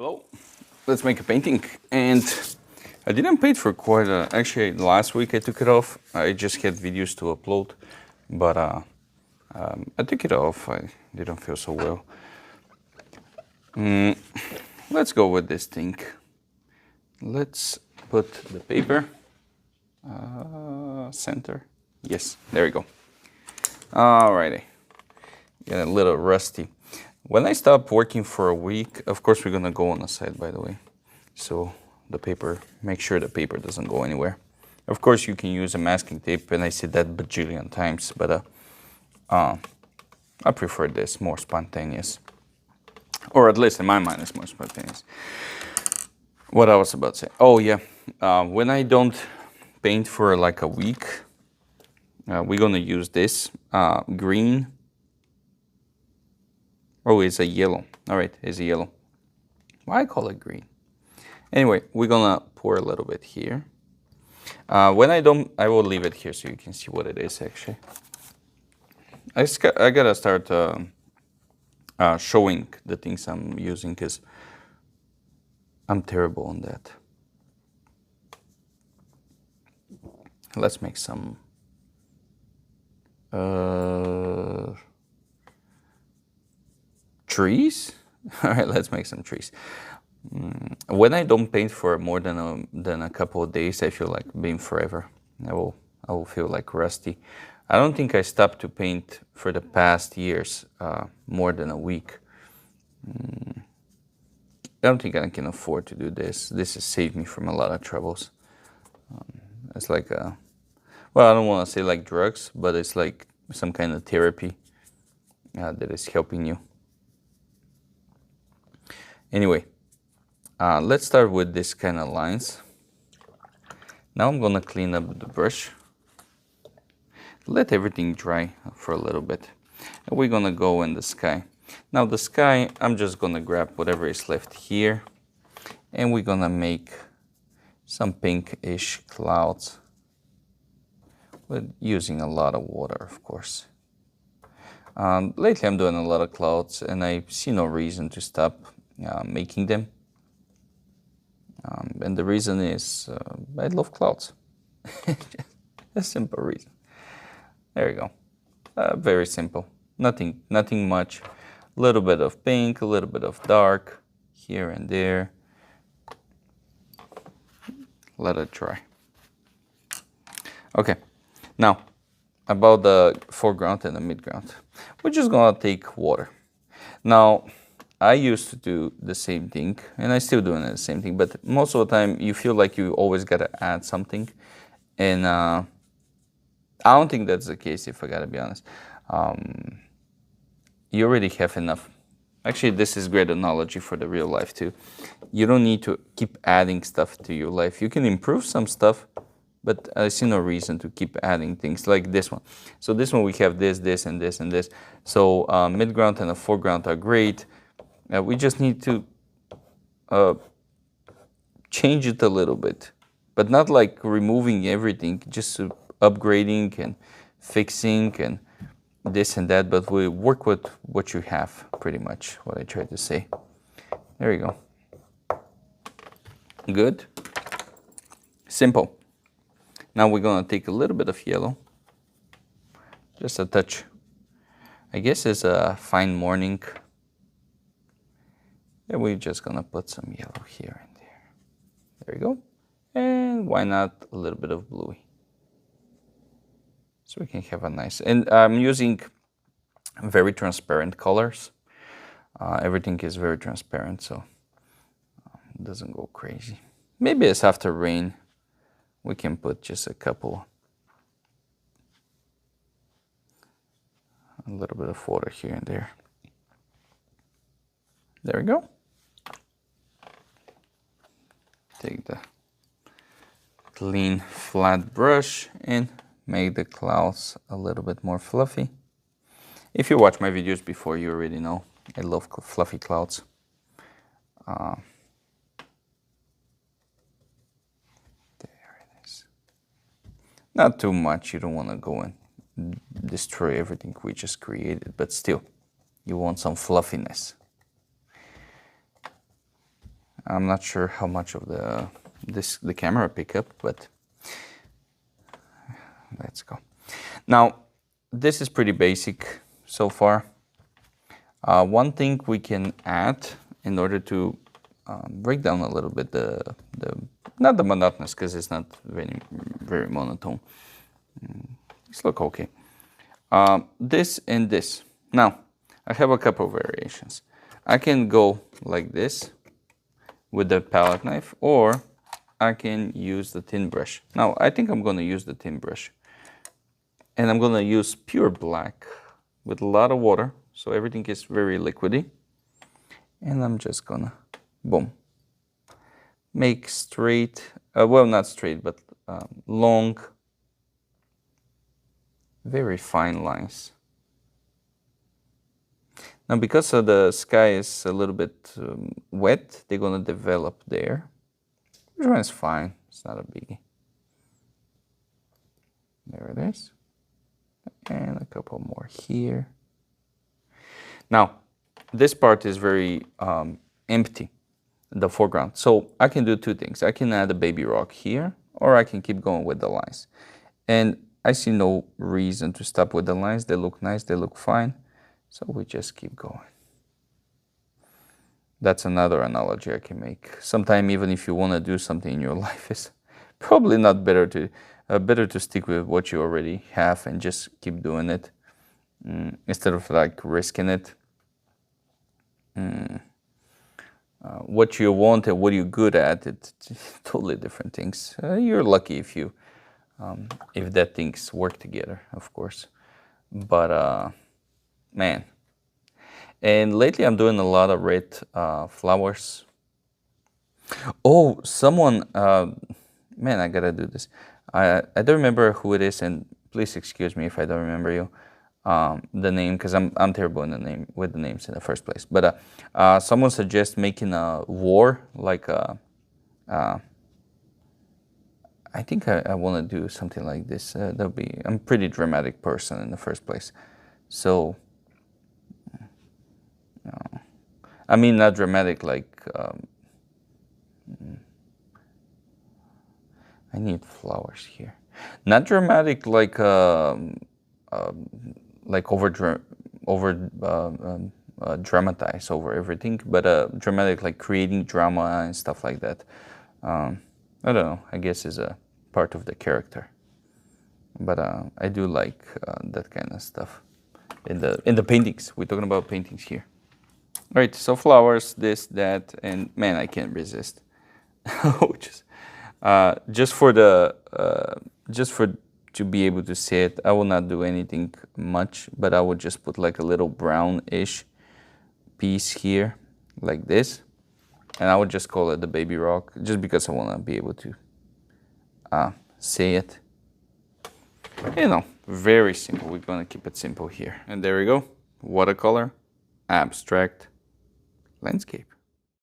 Hello, let's make a painting. And I didn't paint for quite actually last week I took it off. I just had videos to upload, but I took it off. I didn't feel so well. Let's go with this thing. Let's put the paper center. Yes, there we go. Alrighty, get a little rusty. When I stop working for a week, of course we're gonna go on the side, by the way. So the paper, make sure the paper doesn't go anywhere. Of course you can use a masking tape, and I said that bajillion times, but I prefer this, more spontaneous. Or at least in my mind it's more spontaneous. What I was about to say, oh yeah, when I don't paint for like a week, we're gonna use this green. Oh, it's a yellow. All right, it's a yellow. Why I call it green? Anyway, we're gonna pour a little bit here. When I don't, I will leave it here so you can see what it is actually. I gotta start showing the things I'm using because I'm terrible on that. Let's make some trees. All right, let's make some trees. When I don't paint for more than a couple of days, I feel like being forever. I will feel like rusty. I don't think I stopped to paint for the past years more than a week. I don't think I can afford to do this. This has saved me from a lot of troubles. It's like well, I don't want to say like drugs, but it's like some kind of therapy that is helping you. Anyway, let's start with this kind of lines. Now I'm gonna clean up the brush. Let everything dry for a little bit. And we're gonna go in the sky. Now the sky, I'm just gonna grab whatever is left here, and we're gonna make some pinkish clouds with using a lot of water, of course. Lately I'm doing a lot of clouds, and I see no reason to stop making them. And the reason is I love clouds. A simple reason. There we go. Very simple. Nothing much. A little bit of pink, a little bit of dark here and there. Let it dry. Okay. Now, about the foreground and the midground. We're just gonna take water. Now, I used to do the same thing, and I still doing the same thing, but most of the time you feel like you always gotta add something, and I don't think that's the case, if I gotta be honest. You already have enough. Actually, this is great analogy for the real life too. You don't need to keep adding stuff to your life. You can improve some stuff, but I see no reason to keep adding things like this one. So this one we have this, this, and this, and this. So midground and the foreground are great. We just need to change it a little bit, but not like removing everything, just upgrading and fixing and this and that, but we work with what you have, pretty much what I tried to say. There you go. Good. Simple. Now we're gonna take a little bit of yellow, just a touch. I guess it's a fine morning. And we're just gonna put some yellow here and there. There you go. And why not a little bit of bluey? So we can have a nice, and I'm using very transparent colors. Everything is very transparent, so it doesn't go crazy. Maybe it's after rain. We can put just a little bit of water here and there. There we go. Take the clean flat brush and make the clouds a little bit more fluffy. If you watch my videos before, you already know I love fluffy clouds. There it is. Not too much, you don't want to go and destroy everything we just created, but still, you want some fluffiness. I'm not sure how much of the camera pick up, but let's go. Now, this is pretty basic so far. One thing we can add in order to break down a little bit not the monotonous, because it's not very monotone. These look okay. This and this. Now, I have a couple of variations. I can go like this with the palette knife, or I can use the thin brush. Now, I think I'm going to use the thin brush. And I'm going to use pure black with a lot of water, so everything is very liquidy. And I'm just going to, boom, make straight, well, not straight, but long, very fine lines. Now, because the sky is a little bit wet, they're going to develop there. Which one is fine. It's not a biggie. There it is. And a couple more here. Now, this part is very empty, the foreground. So I can do two things. I can add a baby rock here, or I can keep going with the lines. And I see no reason to stop with the lines. They look nice, they look fine. So we just keep going. That's another analogy I can make. Sometimes even if you want to do something in your life, it's probably not better to stick with what you already have and just keep doing it instead of like risking it. What you want and what you're good at, it's totally different things. You're lucky if that things work together, of course. But man, and lately I'm doing a lot of red flowers. Oh, someone, man, I gotta do this. I don't remember who it is, and please excuse me if I don't remember you, the name, because I'm terrible in with the names in the first place. But someone suggests making a war, like I think I want to do something like this. That'll be. I'm a pretty dramatic person in the first place, so. I mean, not dramatic like. I need flowers here. Not dramatic like dramatize over everything, but dramatic like creating drama and stuff like that. I don't know. I guess is a part of the character. But I do like that kind of stuff in the paintings. We're talking about paintings here. All right. So flowers, this, that, and man, I can't resist. Just for to be able to see it, I will not do anything much, but I will just put like a little brownish piece here, like this, and I would just call it the baby rock, just because I want to be able to see it. You know, very simple. We're gonna keep it simple here, and there we go. Watercolor, abstract, landscape.